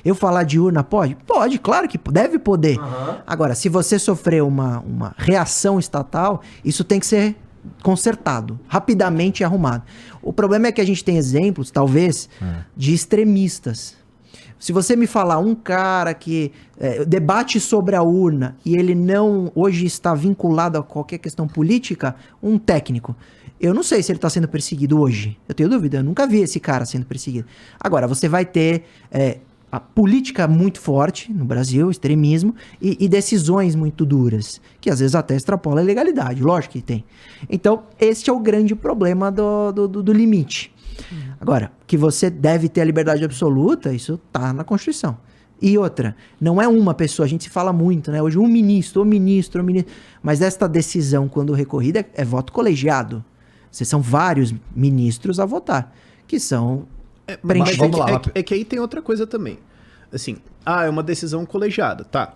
Eu falar de urna pode? Pode, claro que deve poder. Agora, se você sofrer uma reação estatal, isso tem que ser consertado, rapidamente arrumado. O problema é que a gente tem exemplos, talvez, de extremistas. Se você me falar um cara que debate sobre a urna e ele não hoje está vinculado a qualquer questão política, um técnico, eu não sei se ele está sendo perseguido hoje. Eu tenho dúvida, eu nunca vi esse cara sendo perseguido. Agora, você vai ter a política muito forte no Brasil, extremismo, e decisões muito duras, que às vezes até extrapola a legalidade, lógico que tem. Então, este é o grande problema do limite. Agora, que você deve ter a liberdade absoluta, isso tá na Constituição. E outra, não é uma pessoa, a gente se fala muito, né? Hoje um ministro, mas esta decisão, quando recorrida, é voto colegiado. São vários ministros a votar, que são preenchidos. Vamos lá. É que aí tem outra coisa também. Assim, é uma decisão colegiada, tá.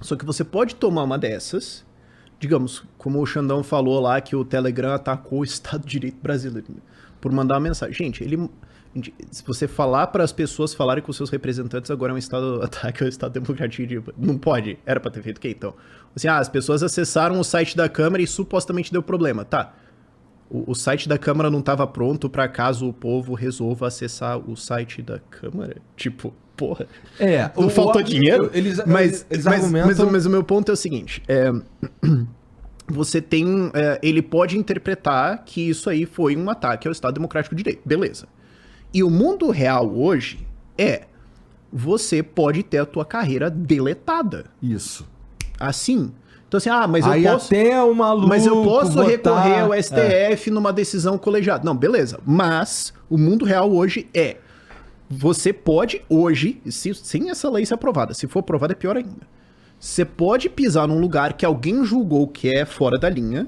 Só que você pode tomar uma dessas, digamos, como o Xandão falou lá, que o Telegram atacou o Estado de Direito brasileiro por mandar uma mensagem. Gente, se você falar para as pessoas falarem com seus representantes, agora é um Estado ataque ao Estado Democrático, não pode, era para ter feito o quê, então? Assim, as pessoas acessaram o site da Câmara e supostamente deu problema, tá. O site da Câmara não estava pronto para caso o povo resolva acessar o site da Câmara? Tipo, porra. Não faltou dinheiro? Eles argumentam... Mas o meu ponto é o seguinte, você tem... ele pode interpretar que isso aí foi um ataque ao Estado Democrático de Direito. Beleza. E o mundo real hoje você pode ter a tua carreira deletada. Isso. Assim. Então assim, mas aí eu posso... até o maluco mas eu posso recorrer ao STF numa decisão colegiada. Não, beleza. Mas o mundo real hoje você pode hoje, sem essa lei ser aprovada, se for aprovada é pior ainda. Você pode pisar num lugar que alguém julgou que é fora da linha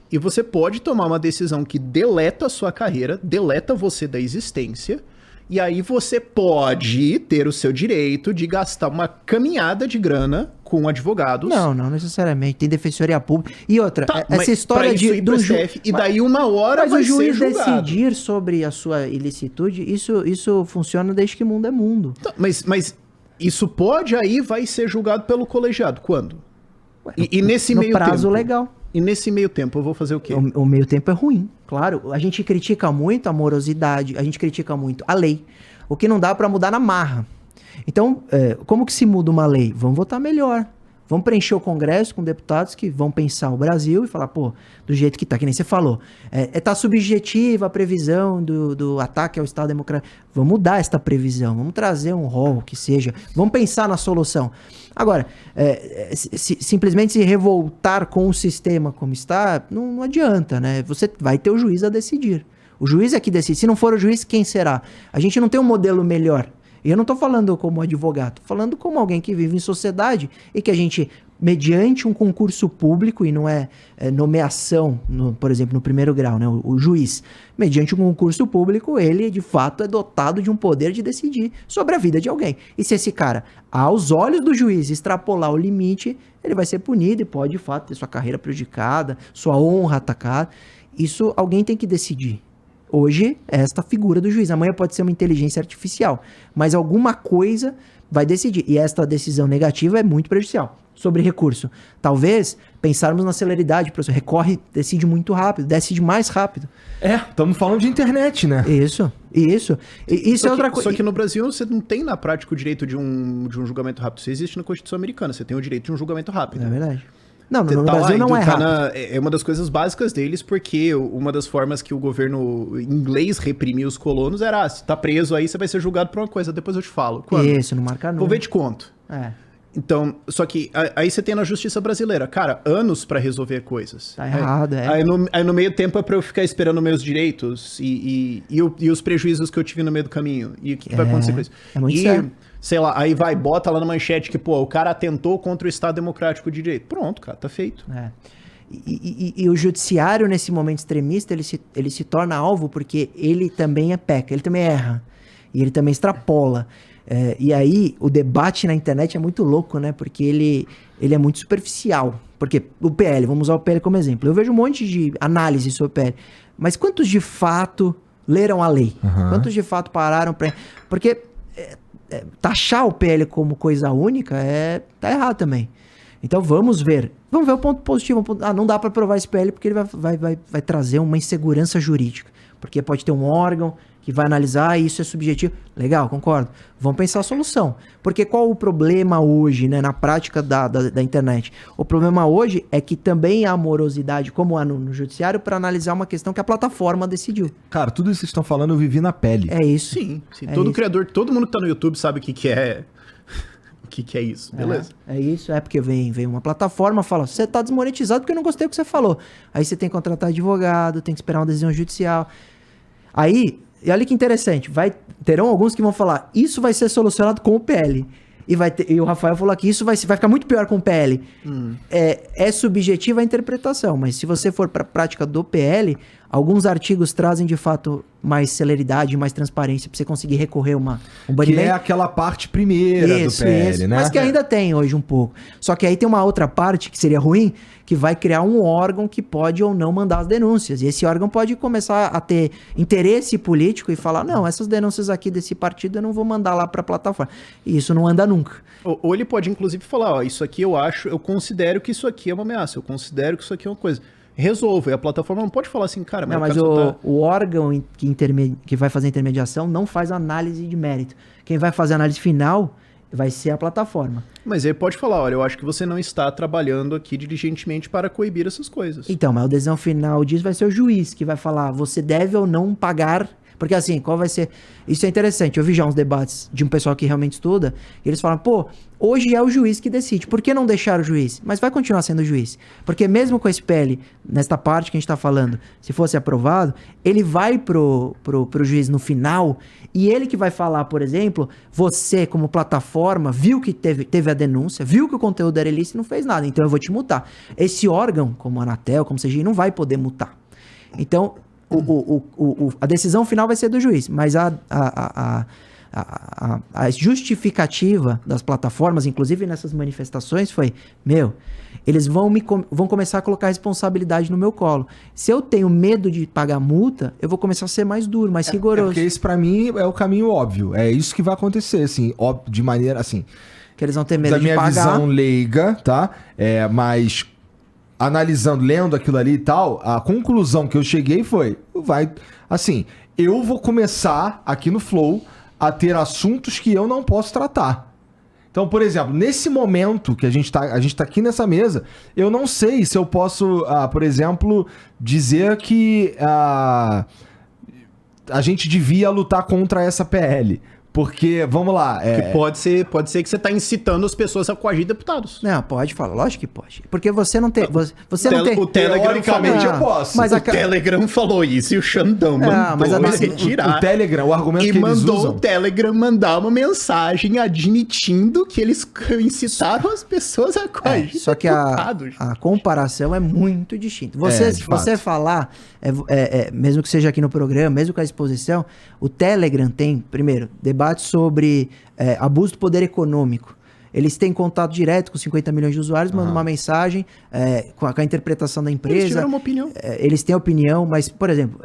e você pode tomar uma decisão que deleta a sua carreira, deleta você da existência, e aí você pode ter o seu direito de gastar uma caminhada de grana com advogados. Não necessariamente. Tem defensoria pública. E outra, essa história do STF, e daí uma hora mas vai o juiz ser julgado. decidir sobre a sua ilicitude, isso funciona desde que mundo é mundo. Então, mas isso vai ser julgado pelo colegiado. Quando? E nesse meio tempo... No prazo legal. E nesse meio tempo eu vou fazer o quê? O meio tempo é ruim, claro. A gente critica muito a morosidade, a gente critica muito a lei. O que não dá pra mudar na marra. Então, como que se muda uma lei? Vamos votar melhor. Vamos preencher o Congresso com deputados que vão pensar o Brasil e falar, pô, do jeito que tá, que nem você falou. Tá subjetiva a previsão do ataque ao Estado Democrático. Vamos mudar esta previsão, vamos trazer um rol que seja, vamos pensar na solução. Agora, simplesmente se revoltar com o sistema como está, não adianta, né? Você vai ter o juiz a decidir. O juiz é que decide. Se não for o juiz, quem será? A gente não tem um modelo melhor. E eu não estou falando como advogado, estou falando como alguém que vive em sociedade e que a gente, mediante um concurso público, e não é nomeação, por exemplo, no primeiro grau, né, o juiz, mediante um concurso público, ele de fato é dotado de um poder de decidir sobre a vida de alguém. E se esse cara, aos olhos do juiz, extrapolar o limite, ele vai ser punido e pode de fato ter sua carreira prejudicada, sua honra atacada. Isso alguém tem que decidir. Hoje é esta figura do juiz, amanhã pode ser uma inteligência artificial, mas alguma coisa vai decidir, e esta decisão negativa é muito prejudicial. Sobre recurso, talvez pensarmos na celeridade, recorre, decide muito rápido, decide mais rápido. Estamos falando de internet, né? Isso é outra coisa. Só que no Brasil você não tem na prática o direito de um julgamento rápido, isso existe na Constituição Americana, você tem o direito de um julgamento rápido. É verdade. Não, no Brasil não é rápido. É uma das coisas básicas deles, porque uma das formas que o governo inglês reprimia os colonos era, se tá preso aí, você vai ser julgado por uma coisa, depois eu te falo. Quando? Isso, não marca não. Vou ver de conto. Então, só que aí você tem na justiça brasileira, cara, anos pra resolver coisas. Tá errado, Aí no meio tempo é pra eu ficar esperando meus direitos e os prejuízos que eu tive no meio do caminho. E o que vai acontecer com isso? É muito sério. Sei lá, aí bota lá na manchete que, pô, o cara atentou contra o Estado Democrático de Direito. Pronto, cara, tá feito. E o judiciário, nesse momento extremista, ele se torna alvo porque ele também peca, ele também erra. E ele também extrapola. E aí, o debate na internet é muito louco, né? Porque ele é muito superficial. Porque o PL, vamos usar o PL como exemplo. Eu vejo um monte de análise sobre o PL. Mas quantos de fato leram a lei? Quantos de fato pararam pra... Porque... taxar o PL como coisa única tá errado também. Então vamos ver o ponto positivo. Não dá para aprovar esse PL porque ele vai trazer uma insegurança jurídica. Porque pode ter um órgão que vai analisar e isso é subjetivo. Legal, concordo. Vamos pensar a solução. Porque qual o problema hoje, né, na prática da internet? O problema hoje é que também há morosidade, como há no judiciário, para analisar uma questão que a plataforma decidiu. Cara, tudo isso que vocês estão falando eu vivi na pele. É isso. Sim. Todo criador, todo mundo que tá no YouTube sabe o que é... O que é isso, beleza? É isso, porque vem uma plataforma, fala, você tá desmonetizado porque eu não gostei do que você falou. Aí você tem que contratar advogado, tem que esperar uma decisão judicial. Aí, e olha que interessante, terão alguns que vão falar, isso vai ser solucionado com o PL. E o Rafael falou aqui, isso vai ficar muito pior com o PL. É subjetiva a interpretação, mas se você for para a prática do PL, alguns artigos trazem de fato mais celeridade, mais transparência para você conseguir recorrer um banimento. Que é aquela parte primeira do PL, né? Mas que ainda tem hoje um pouco. Só que aí tem uma outra parte que seria ruim, que vai criar um órgão que pode ou não mandar as denúncias. E esse órgão pode começar a ter interesse político e falar, não, essas denúncias aqui desse partido eu não vou mandar lá para a plataforma. E isso não anda nunca. Ou ele pode inclusive falar, ó, isso aqui eu considero que isso aqui é uma ameaça, eu considero que isso aqui é uma coisa. Resolva. E a plataforma não pode falar assim, cara, mas o órgão que vai fazer a intermediação não faz análise de mérito. Quem vai fazer a análise final vai ser a plataforma. Mas ele pode falar, olha, eu acho que você não está trabalhando aqui diligentemente para coibir essas coisas. Então, mas a decisão final disso vai ser o juiz que vai falar, você deve ou não pagar. Porque assim, qual vai ser... Isso é interessante, eu vi já uns debates de um pessoal que realmente estuda, e eles falam, hoje é o juiz que decide, por que não deixar o juiz? Mas vai continuar sendo o juiz, porque mesmo com esse PL, nesta parte que a gente está falando, se fosse aprovado, ele vai pro juiz no final, e ele que vai falar, por exemplo, você como plataforma, viu que teve a denúncia, viu que o conteúdo era ilícito e não fez nada, então eu vou te multar. Esse órgão, como a Anatel, como o CGI, não vai poder multar. Então... a decisão final vai ser do juiz, mas a justificativa das plataformas, inclusive nessas manifestações, foi, eles vão começar a colocar responsabilidade no meu colo. Se eu tenho medo de pagar multa, eu vou começar a ser mais duro, mais rigoroso. Porque esse, pra mim, é o caminho óbvio. É isso que vai acontecer, assim, de maneira, assim... Que eles vão ter medo de pagar. Da minha visão leiga, tá? Mas... analisando, lendo aquilo ali e tal, a conclusão que eu cheguei foi, eu vou começar aqui no Flow a ter assuntos que eu não posso tratar. Então, por exemplo, nesse momento que a gente tá aqui nessa mesa, eu não sei se eu posso, por exemplo, dizer que a gente devia lutar contra essa PL. Porque, vamos lá... Que pode ser que você está incitando as pessoas a coagir deputados. Não, pode falar. Lógico que pode. Porque você não tem... Você não tem... O Telegram falou... eu posso. Mas o Telegram falou isso e o Xandão mandou retirar. O Telegram, o argumento que eles usam... E mandou o Telegram mandar uma mensagem admitindo que eles incitaram as pessoas a coagir só que a comparação é muito distinta. Você falar... mesmo que seja aqui no programa, mesmo com a exposição, o Telegram tem, primeiro, debate sobre abuso do poder econômico. Eles têm contato direto com 50 milhões de usuários, mandam uma mensagem com a interpretação da empresa. Eles tiveram uma opinião. Eles têm opinião, mas, por exemplo,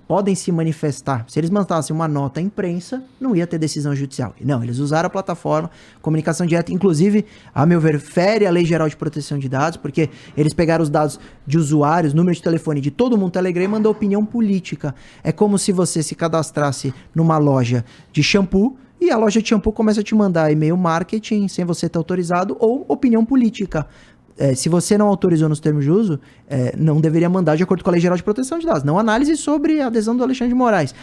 podem se manifestar. Se eles mandassem uma nota à imprensa, não ia ter decisão judicial. Não, eles usaram a plataforma, comunicação direta, inclusive, a meu ver, fere a Lei Geral de Proteção de Dados, porque eles pegaram os dados de usuários, número de telefone de todo mundo Telegram e mandou opinião política. É como se você se cadastrasse numa loja de shampoo, e a loja de shampoo começa a te mandar e-mail marketing sem você ter autorizado ou opinião política. Se você não autorizou nos termos de uso, não deveria mandar de acordo com a Lei Geral de Proteção de Dados. Não análise sobre a adesão do Alexandre de Moraes.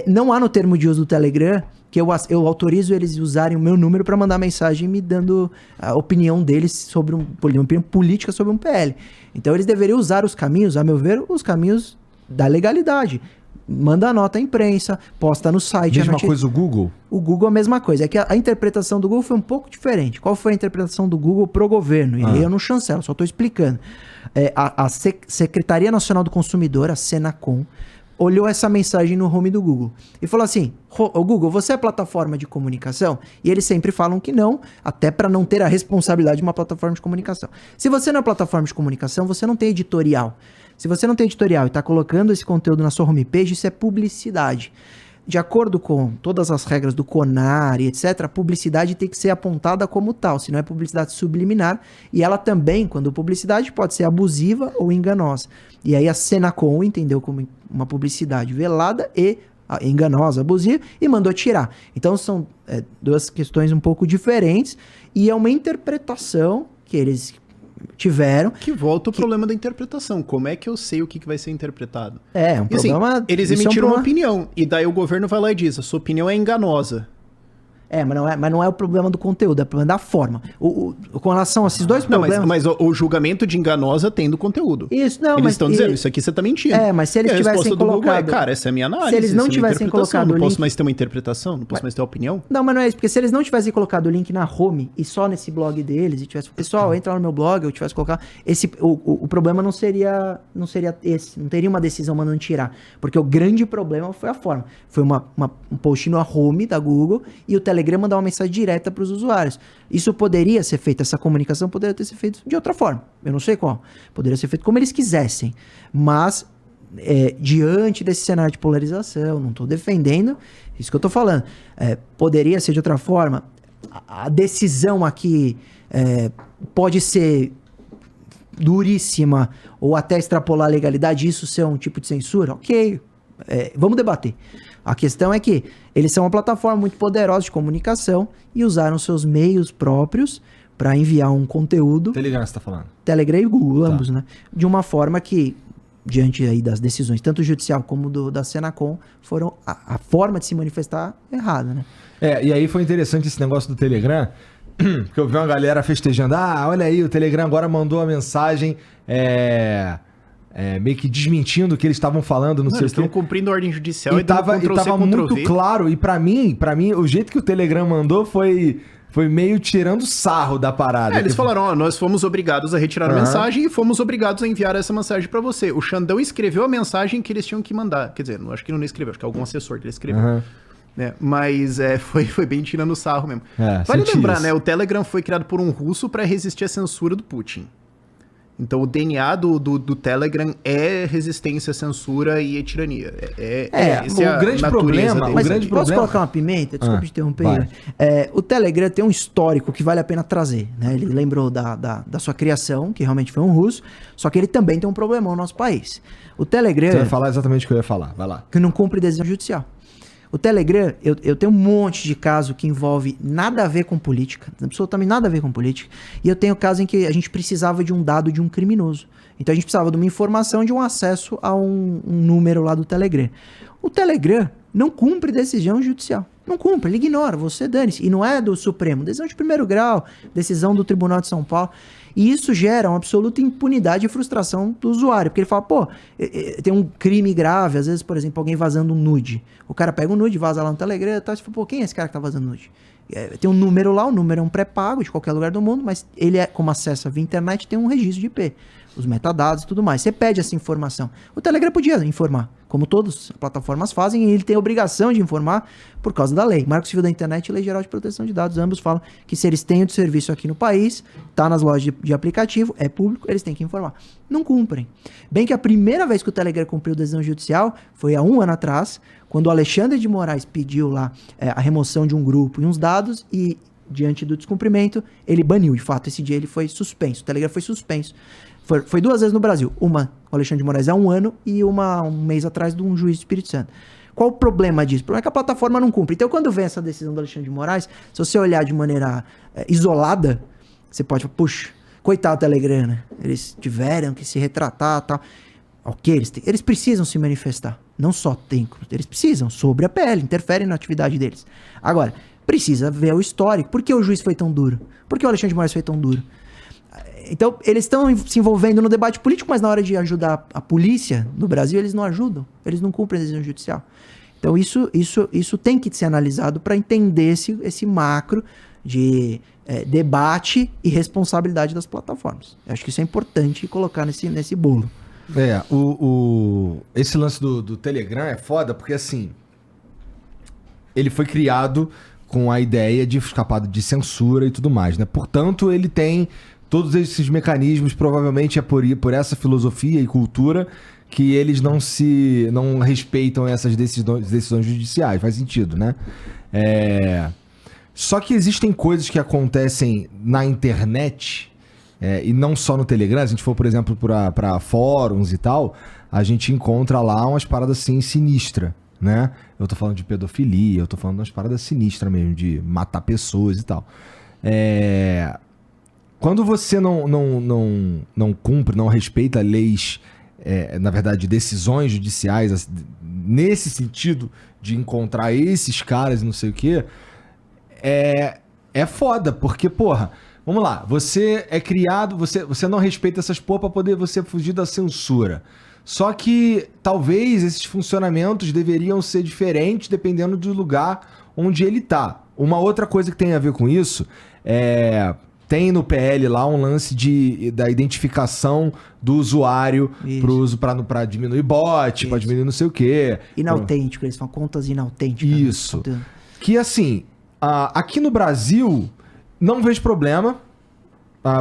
Não há no termo de uso do Telegram que eu autorizo eles usarem o meu número para mandar mensagem me dando a opinião deles sobre uma opinião política sobre um PL. Então eles deveriam usar os caminhos, a meu ver, os caminhos da legalidade. Manda a nota à imprensa, posta no site. Mesma coisa o Google? O Google é a mesma coisa. É que a interpretação do Google foi um pouco diferente. Qual foi a interpretação do Google pro governo? E aí eu não chancelo, só estou explicando. A Secretaria Nacional do Consumidor, a Senacom, olhou essa mensagem no home do Google e falou assim, Google, você é plataforma de comunicação? E eles sempre falam que não, até para não ter a responsabilidade de uma plataforma de comunicação. Se você não é plataforma de comunicação, você não tem editorial. Se você não tem editorial e está colocando esse conteúdo na sua homepage, isso é publicidade. de acordo com todas as regras do CONAR e etc., a publicidade tem que ser apontada como tal, senão é publicidade subliminar, e ela também, quando publicidade, pode ser abusiva ou enganosa. E aí a Senacom entendeu como uma publicidade velada e enganosa, abusiva, e mandou tirar. Então são duas questões um pouco diferentes, e é uma interpretação que eles tiveram. Que volta o problema da interpretação. Como é que eu sei o que vai ser interpretado? É um problema... Assim, eles emitiram uma opinião, e daí o governo vai lá e diz, a sua opinião é enganosa. Mas não é o problema do conteúdo, é o problema da forma. Com relação a esses dois problemas... Mas o julgamento de enganosa tem do conteúdo. Isso, não, eles estão dizendo, isso aqui você tá mentindo. Mas se eles tivessem colocado... Cara, essa é a minha análise. Se eles não tivessem colocado o link... Não posso mais ter uma interpretação? Não posso mais ter uma opinião? Não, mas não é isso. Porque se eles não tivessem colocado o link na home e só nesse blog deles, e tivesse... Pessoal, entra lá no meu blog, eu tivesse colocado... O problema não seria esse. Não teria uma decisão mandando tirar. Porque o grande problema foi a forma. Foi um post no home da Google e o Telegram mandar uma mensagem direta para os usuários. Isso poderia ser feito, essa comunicação poderia ter sido feita de outra forma. Eu não sei qual. Poderia ser feito como eles quisessem. Mas, diante desse cenário de polarização, não estou defendendo isso que eu estou falando. Poderia ser de outra forma. A decisão aqui pode ser duríssima ou até extrapolar a legalidade, isso ser um tipo de censura? Ok. Vamos debater. A questão é que eles são uma plataforma muito poderosa de comunicação e usaram seus meios próprios para enviar um conteúdo. Telegram, você tá falando? Telegram e Google, ambos, né? De uma forma que, diante aí das decisões, tanto judicial como da Senacom, foram a forma de se manifestar errada, né? E aí foi interessante esse negócio do Telegram, porque eu vi uma galera festejando. Olha aí, o Telegram agora mandou a mensagem... meio que desmentindo o que eles estavam falando, não sei o que. Eles estão cumprindo a ordem judicial e tava muito claro. E pra mim, o jeito que o Telegram mandou foi meio tirando sarro da parada. Eles falaram, nós fomos obrigados a retirar a mensagem e fomos obrigados a enviar essa mensagem pra você. O Xandão escreveu a mensagem que eles tinham que mandar. Quer dizer, acho que não escreveu, acho que é algum assessor que ele escreveu. Mas foi bem tirando sarro mesmo. Vale lembrar, né? O Telegram foi criado por um russo pra resistir à censura do Putin. Então o DNA do Telegram é resistência, censura e tirania. O grande problema... Posso colocar uma pimenta? Desculpa te interromper. O Telegram tem um histórico que vale a pena trazer. Né? Ele lembrou da sua criação, que realmente foi um russo, só que ele também tem um problemão no nosso país. O Telegram... Você vai falar exatamente o que eu ia falar, vai lá. Que não cumpre decisão judicial. O Telegram, eu tenho um monte de caso que envolve nada a ver com política, absolutamente nada a ver com política, e eu tenho caso em que a gente precisava de um dado de um criminoso. Então a gente precisava de uma informação, de um acesso a um número lá do Telegram. O Telegram não cumpre decisão judicial. Não cumpre, ele ignora, você dane-se. E não é do Supremo, decisão de primeiro grau, decisão do Tribunal de São Paulo. E isso gera uma absoluta impunidade e frustração do usuário. Porque ele fala, tem um crime grave, às vezes, por exemplo, alguém vazando um nude. O cara pega um nude, vaza lá no Telegram e tal, e fala, quem é esse cara que tá vazando nude? Tem um número lá, o número é um pré-pago de qualquer lugar do mundo, mas ele como acessa via internet, tem um registro de IP. Os metadados e tudo mais. Você pede essa informação. O Telegram podia informar, como todas as plataformas fazem, e ele tem a obrigação de informar por causa da lei. Marco Civil da Internet e Lei Geral de Proteção de Dados, ambos falam que se eles têm o serviço aqui no país, tá nas lojas de aplicativo, é público, eles têm que informar. Não cumprem. Bem que a primeira vez que o Telegram cumpriu decisão judicial foi há 1 ano atrás, quando o Alexandre de Moraes pediu lá a remoção de um grupo e uns dados e, diante do descumprimento, ele baniu. De fato, esse dia ele foi suspenso. O Telegram foi suspenso. Foi 2 vezes no Brasil. Uma, o Alexandre de Moraes há 1 ano e uma um mês atrás de um juiz do Espírito Santo. Qual o problema disso? O problema é que a plataforma não cumpre. Então, quando vem essa decisão do Alexandre de Moraes, se você olhar de maneira isolada, você pode falar, puxa, coitado do Telegram, né? Eles tiveram que se retratar e tal. Ok, eles precisam se manifestar. Não só eles precisam, sobre a pele, interferem na atividade deles. Agora, precisa ver o histórico. Por que o juiz foi tão duro? Por que o Alexandre de Moraes foi tão duro? Então, eles estão se envolvendo no debate político, mas na hora de ajudar a polícia no Brasil, eles não ajudam. Eles não cumprem a decisão judicial. Então, isso tem que ser analisado para entender esse macro de debate e responsabilidade das plataformas. Eu acho que isso é importante colocar nesse bolo. Esse lance do Telegram é foda, porque assim, ele foi criado com a ideia de escapar de censura e tudo mais, né? Portanto, ele tem todos esses mecanismos, provavelmente é por essa filosofia e cultura que eles não respeitam essas decisões judiciais. Faz sentido, né? Só que existem coisas que acontecem na internet, e não só no Telegram. Se a gente for, por exemplo, para fóruns e tal, a gente encontra lá umas paradas assim sinistras, né? Eu tô falando de pedofilia, eu tô falando de umas paradas sinistras mesmo, de matar pessoas e tal. Quando você não cumpre, não respeita leis, na verdade, decisões judiciais, nesse sentido de encontrar esses caras e não sei o quê, é foda, porque, porra, vamos lá, você é criado, você não respeita essas porra pra poder você fugir da censura. Só que talvez esses funcionamentos deveriam ser diferentes dependendo do lugar onde ele tá. Uma outra coisa que tem a ver com isso tem no PL lá um lance da identificação do usuário pro uso pra diminuir bot, pra diminuir não sei o quê. Inautêntico, eles falam contas inautênticas. Isso. Que assim, aqui no Brasil, não vejo problema.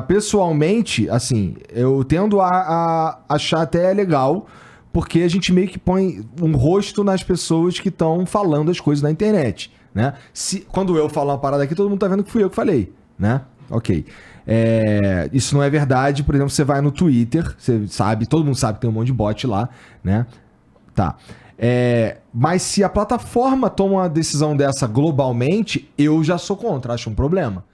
Pessoalmente, assim, eu tendo a achar até legal, porque a gente meio que põe um rosto nas pessoas que estão falando as coisas na internet, né? Quando eu falo uma parada aqui, todo mundo tá vendo que fui eu que falei, né? Ok. Isso não é verdade. Por exemplo, você vai no Twitter, você sabe, todo mundo sabe que tem um monte de bot lá, né? Tá. Mas se a plataforma toma uma decisão dessa globalmente, eu já sou contra, acho um problema.